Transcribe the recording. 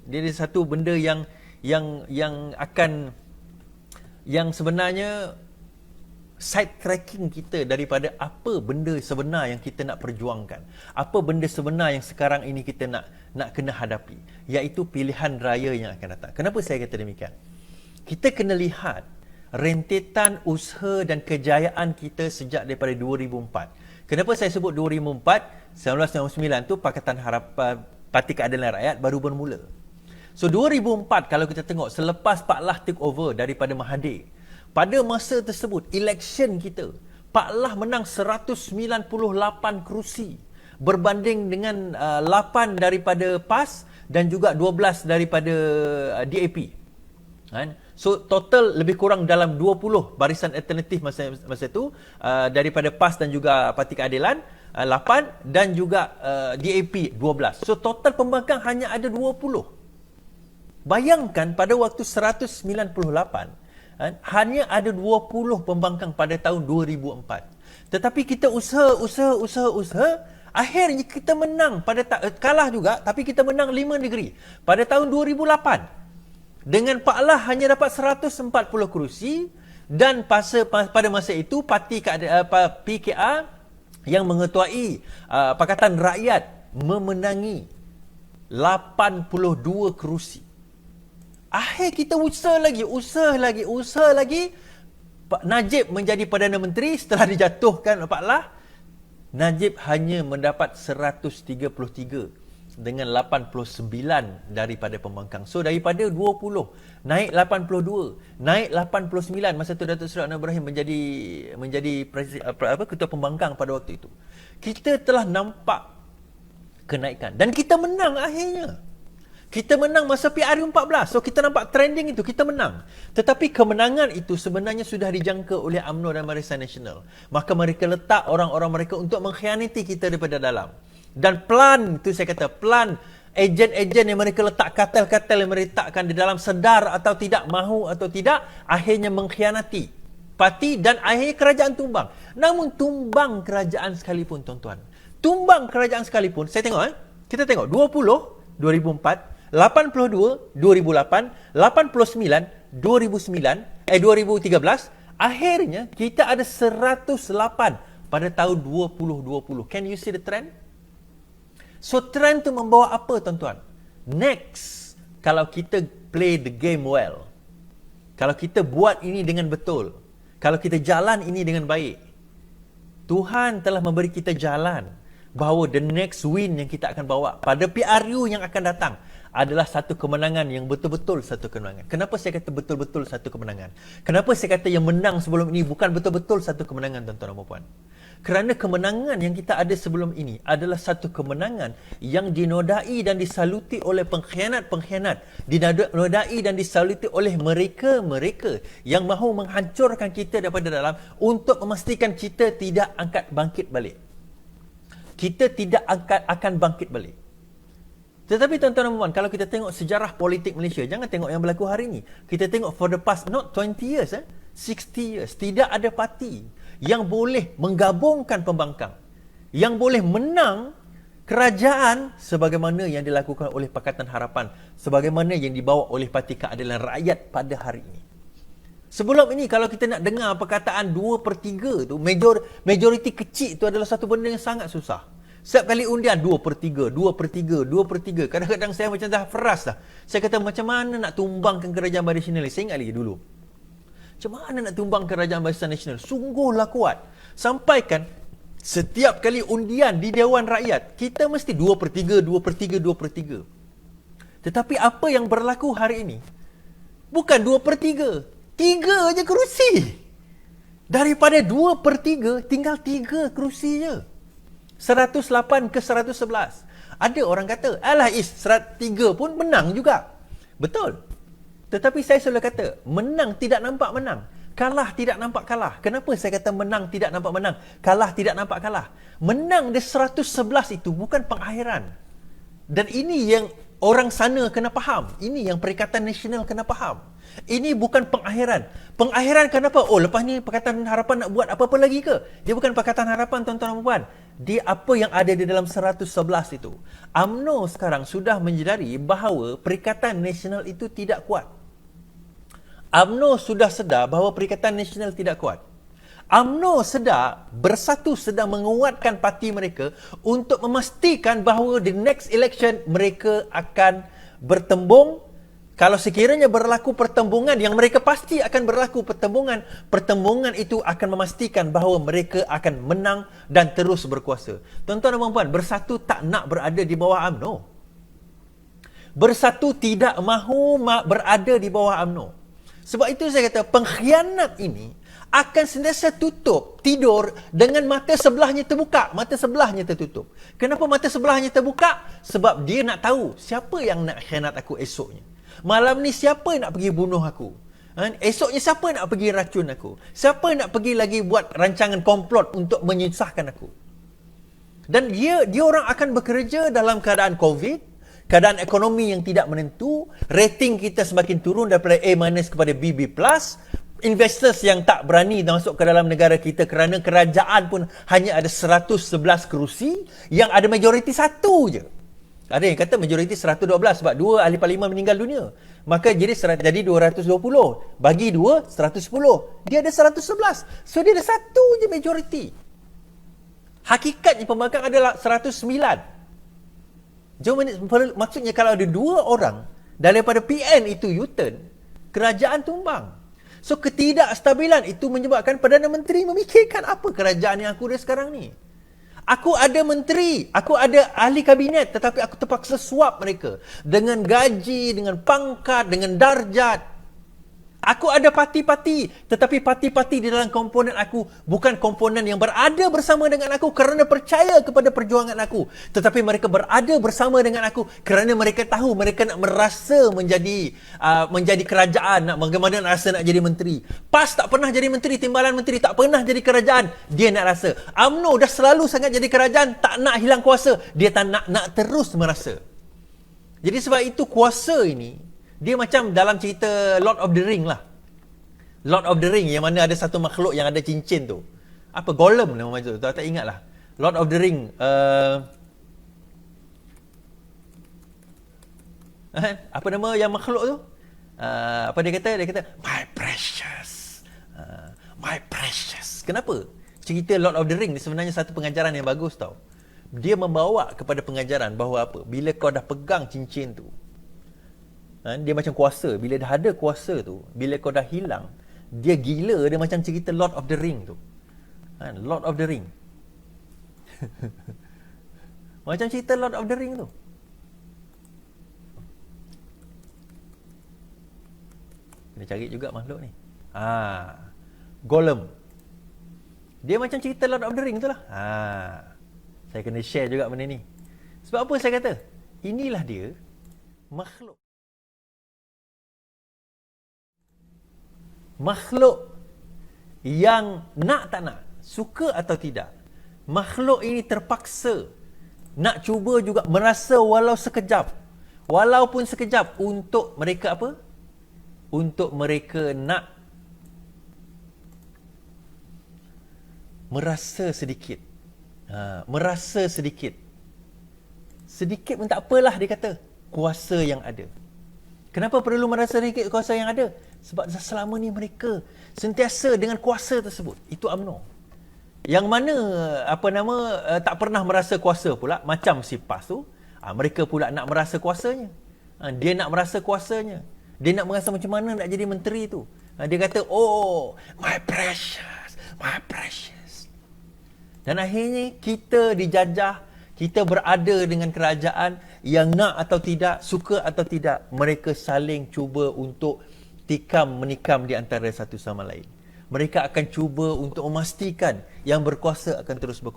Dia ada satu benda yang sebenarnya side tracking kita daripada apa benda sebenar yang kita nak perjuangkan. Apa benda sebenar yang sekarang ini kita nak kena hadapi, iaitu pilihan raya yang akan datang. Kenapa saya kata demikian? Kita kena lihat rentetan usaha dan kejayaan kita sejak daripada 2004. Kenapa saya sebut 2004? 1999 tu Pakatan Harapan Parti Keadilan Rakyat baru bermula. So 2004 kalau kita tengok selepas Pak Lah take over daripada Mahathir, pada masa tersebut election kita, Pak Lah menang 198 kerusi berbanding dengan 8 daripada PAS dan juga 12 daripada DAP. So total lebih kurang dalam 20 barisan alternatif masa itu, daripada PAS dan juga Parti Keadilan 8 dan juga DAP 12. So total pembangkang hanya ada 20. Bayangkan pada waktu 198 hanya ada 20 pembangkang pada tahun 2004. Tetapi kita usaha, akhirnya kita menang kalah juga, tapi kita menang 5 negeri pada tahun 2008. Dengan Pak Lah hanya dapat 140 kerusi dan pada masa itu PKR yang mengetuai Pakatan Rakyat memenangi 82 kerusi. Akhir kita usaha lagi. Pak Najib menjadi Perdana Menteri setelah dijatuhkan Pak Lah. Najib hanya mendapat 133 dengan 89 daripada pembangkang. So daripada 20 naik 82, naik 89 masa tu Datuk Seri Anwar Ibrahim menjadi ketua pembangkang pada waktu itu. Kita telah nampak kenaikan dan kita menang akhirnya. Kita menang masa PRU 14. So kita nampak trending itu, kita menang. Tetapi kemenangan itu sebenarnya sudah dijangka oleh UMNO dan Barisan Nasional. Maka mereka letak orang-orang mereka untuk mengkhianati kita daripada dalam. Dan plan itu saya kata, plan ejen-ejen yang mereka letak, katil-katil yang mereka letakkan di dalam, sedar atau tidak, mahu atau tidak, akhirnya mengkhianati parti dan akhirnya kerajaan tumbang. Namun tumbang kerajaan sekalipun, tuan-tuan. Tumbang kerajaan sekalipun, saya tengok, kita tengok 20, 2004, 82, 2008, 89, 2013, akhirnya kita ada 108 pada tahun 2020. Can you see the trend? So trend tu membawa apa, tuan-tuan? Next, kalau kita play the game well, kalau kita buat ini dengan betul, kalau kita jalan ini dengan baik, Tuhan telah memberi kita jalan bahawa the next win yang kita akan bawa pada PRU yang akan datang adalah satu kemenangan yang betul-betul satu kemenangan. Kenapa saya kata betul-betul satu kemenangan? Kenapa saya kata yang menang sebelum ini bukan betul-betul satu kemenangan, tuan-tuan dan puan? Kerana kemenangan yang kita ada sebelum ini adalah satu kemenangan yang dinodai dan disaluti oleh pengkhianat-pengkhianat, dinodai dan disaluti oleh mereka-mereka yang mahu menghancurkan kita daripada dalam untuk memastikan kita tidak angkat bangkit balik. Kita tidak akan bangkit balik. Tetapi tuan-tuan dan puan, kalau kita tengok sejarah politik Malaysia, jangan tengok yang berlaku hari ini. Kita tengok for the past not 20 years, 60 years, tidak ada parti yang boleh menggabungkan pembangkang, yang boleh menang kerajaan sebagaimana yang dilakukan oleh Pakatan Harapan, sebagaimana yang dibawa oleh Parti Keadilan Rakyat pada hari ini. Sebelum ini kalau kita nak dengar perkataan 2/3 tu, majoriti kecil tu adalah satu benda yang sangat susah. Setiap kali undian 2/3, 2/3, 2/3. Kadang-kadang saya macam dah feras dah. Saya kata macam mana nak tumbangkan kerajaan Barisan Nasional. Saya ingat lagi dulu. Macam mana nak tumbang kerajaan Barisan Nasional? Sungguhlah kuat. Sampaikan setiap kali undian di Dewan Rakyat, kita mesti 2/3, 2/3, 2/3. Tetapi apa yang berlaku hari ini? Bukan 2/3. 3 je kerusi. Daripada 2/3, tinggal 3 kerusi je. 108 ke 111. Ada orang kata, alah Is, 3 pun menang juga. Betul. Tetapi saya selalu kata, menang tidak nampak menang. Kalah tidak nampak kalah. Kenapa saya kata menang tidak nampak menang? Kalah tidak nampak kalah. Menang di 111 itu bukan pengakhiran. Dan ini yang orang sana kena faham. Ini yang Perikatan Nasional kena faham. Ini bukan pengakhiran. Pengakhiran kenapa? Oh, lepas ni Pakatan Harapan nak buat apa-apa lagi ke? Dia bukan Pakatan Harapan, tuan-tuan dan puan. di apa yang ada di dalam 111 itu. UMNO sekarang sudah menyedari bahawa Perikatan Nasional itu tidak kuat. UMNO sudah sedar bahawa Perikatan Nasional tidak kuat. UMNO sedar Bersatu sedang menguatkan parti mereka untuk memastikan bahawa the next election mereka akan bertembung. Kalau sekiranya berlaku pertembungan, yang mereka pasti akan berlaku pertembungan, pertembungan itu akan memastikan bahawa mereka akan menang dan terus berkuasa. Tuan-tuan dan puan-puan, Bersatu tak nak berada di bawah UMNO. Bersatu tidak mahu berada di bawah UMNO. Sebab itu saya kata pengkhianat ini akan sentiasa tidur dengan mata sebelahnya terbuka, mata sebelahnya tertutup. Kenapa mata sebelahnya terbuka? Sebab dia nak tahu siapa yang nak khianat aku esoknya. Malam ni siapa yang nak pergi bunuh aku? Esoknya siapa nak pergi racun aku? Siapa nak pergi lagi buat rancangan komplot untuk menyusahkan aku? Dan dia orang akan bekerja dalam keadaan COVID, keadaan ekonomi yang tidak menentu, rating kita semakin turun daripada A- kepada BB+, investors yang tak berani masuk ke dalam negara kita kerana kerajaan pun hanya ada 111 kerusi, yang ada majoriti satu je. Ada yang kata majoriti 112 sebab 2 ahli parlimen meninggal dunia. Maka jadi 220. Bagi 2, 110. Dia ada 111. So dia ada satu je majoriti. Hakikatnya pembangkang adalah 109. Maksudnya kalau ada 2 orang daripada PN itu U-turn, kerajaan tumbang. So ketidakstabilan itu menyebabkan Perdana Menteri memikirkan apa kerajaan yang aku ada sekarang ni. Aku ada menteri, aku ada ahli kabinet, tetapi aku terpaksa suap mereka dengan gaji, dengan pangkat, dengan darjat. Aku ada parti-parti, tetapi parti-parti di dalam komponen aku bukan komponen yang berada bersama dengan aku kerana percaya kepada perjuangan aku, tetapi mereka berada bersama dengan aku kerana mereka tahu mereka nak merasa menjadi kerajaan, nak bagaimana nak rasa nak jadi menteri. PAS tak pernah jadi menteri, Timbalan Menteri tak pernah jadi kerajaan, dia nak rasa. UMNO dah selalu sangat jadi kerajaan, tak nak hilang kuasa, dia tak nak terus merasa. Jadi sebab itu kuasa ini dia macam dalam cerita Lord of the Ring lah. Lord of the Ring yang mana ada satu makhluk yang ada cincin tu. Apa? Gollum nama macam tu. Tak ingat lah. Lord of the Ring. Apa nama yang makhluk tu? Apa dia kata? Dia kata, my precious. My precious. Kenapa? Cerita Lord of the Ring ni sebenarnya satu pengajaran yang bagus tau. Dia membawa kepada pengajaran bahawa apa? Bila kau dah pegang cincin tu, dia macam kuasa. Bila dah ada kuasa tu, bila kau dah hilang, dia gila. Dia macam cerita Lord of the Ring tu. Lord of the Ring. Macam cerita Lord of the Ring tu. Kena cari juga makhluk ni. Gollum. Dia macam cerita Lord of the Ring tu lah. Saya kena share juga benda ni. Sebab apa saya kata? Inilah dia makhluk. Makhluk yang nak tak nak, suka atau tidak, makhluk ini terpaksa nak cuba juga merasa walaupun sekejap untuk mereka apa? Untuk mereka nak merasa sedikit. Merasa sedikit. Sedikit pun tak apalah dia kata. Kuasa yang ada. Kenapa perlu merasa sedikit kuasa yang ada? Sebab selama ni mereka sentiasa dengan kuasa tersebut. Itu UMNO. Yang mana tak pernah merasa kuasa pula, macam si PAS tu, mereka pula nak merasa kuasanya. Dia nak merasa kuasanya. Dia nak merasa macam mana nak jadi menteri tu. Dia kata, oh, my precious, my precious. Dan akhirnya kita dijajah, kita berada dengan kerajaan yang nak atau tidak, suka atau tidak, mereka saling cuba untuk menikam di antara satu sama lain. Mereka akan cuba untuk memastikan yang berkuasa akan terus berkuasa.